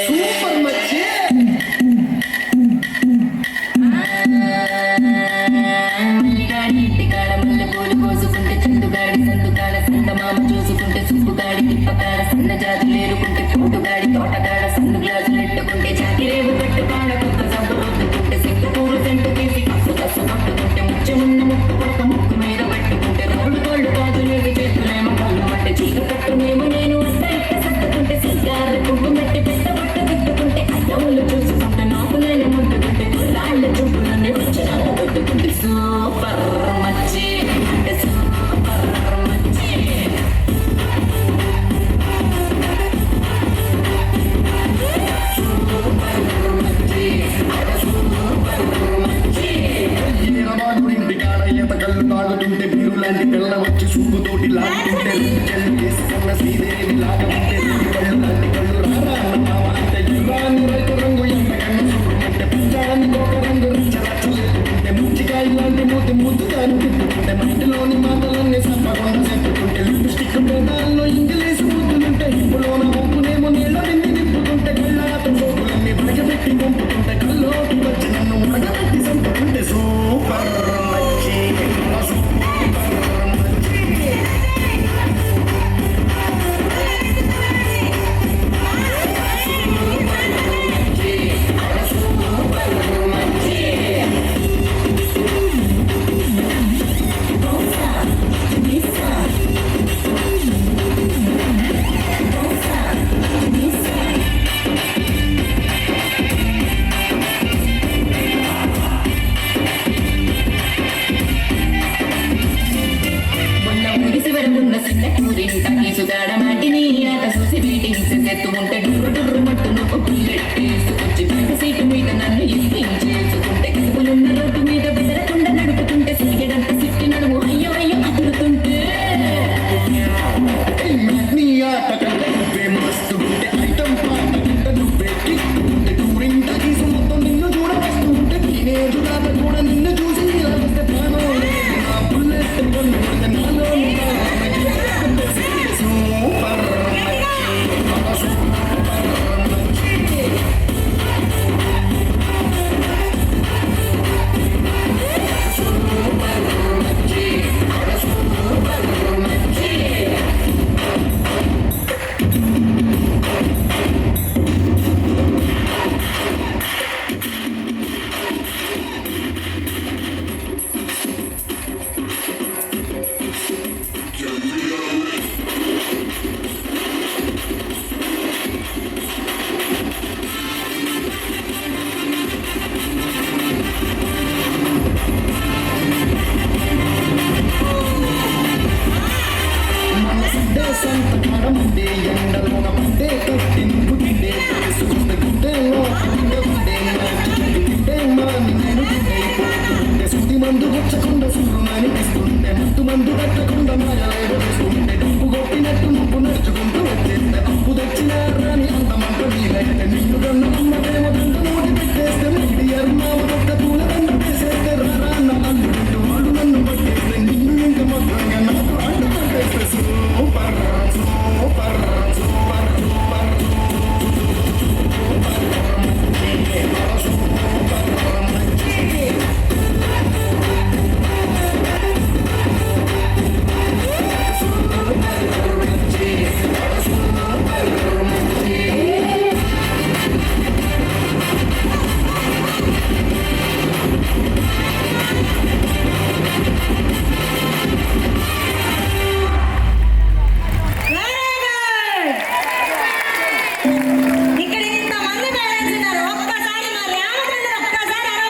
super మచ్చి ఇంటికాడ మల్లె పూలు కోసుకుంటే చిందుగాడి సందుకాడ సందమామ చూసుకుంటే సుప్పుగాడి తిప్పకాడ సన్న జాతులు ఏరుకుంటే పోటుగాడి తోటగాడ సన్ను గ్లాసులు ఎట్టుకుంటే జాతిరేవు కట్టుకాడ కొత్త సబ్బు రుద్దుకుంటే సిగ్గు పూలు సెంటు తీసి కప్పు కస్సు పట్టుకుంటే ముచ్చమున్న ముక్కు కొడక ముక్కు మీద పెట్టుకుంటే రోడ్డు కోళ్ళు కాజులేదు చేతులేమో కళ్ళు పట్టే చీక కట్టునేమో నేను అంత ఇట్ట సత్తుకుంటే సిగ్గారు పువ్వు మెట్టి పెట్ట బట్ట తిట్టుకుంటే అద్దములు చూసుకుంటే నాకు నేను ముద్దుకుంటే రాళ్ళ చూపులన్నీ వచ్చిన కొట్టుకుంటే సూపర్ మచ్చి అంటే సూపర్ మచ్చి ఇంటికాడ ఈత కళ్ళు తాగుతుంటే బీరు లాంటి పిల్ల వచ్చి సుబ్బుతోటి లాగుతుంటే చెల్లి వేసుకున్న శ్రీదేవి లాగా ఉంటే కళ్ళు లాంటి కళ్ళు రారా మామ అంటే యుగాన్ని రైతు రంగు ఎంత కన్ను చూడుకుంటే పంచాన్ని ఒక రంగు రచ్చరచ్చలేకుంటే ముచ్చికాయ లాంటి మూతి మూతుగాను తిప్పుకుంటే మట్టిలోని మాటలన్నీ సంపకుండా చెప్పుకుంటే లిప్స్టిక్ పేదాల్లో ఇంగిలీష్ ముద్దులుంటే హిప్పులోన ఒప్పునేమో నీళ్ళ విండి నిప్పుకుంటే కళ్ళాత సోపులన్నీ బయటపెట్టి పంపుతుంటే కల్లోకి వచ్చి నన్ను ఉడకబెట్టి చంపుకుంటే సూపర్ మచ్చి సూపర్ మచ్చి తీసుగాడ మాటిని ఆట చూసి బీటింగ్స్ ఎత్తుకుంటే డుర్రు డుర్రు మట్టు నువ్వు బుల్లెట్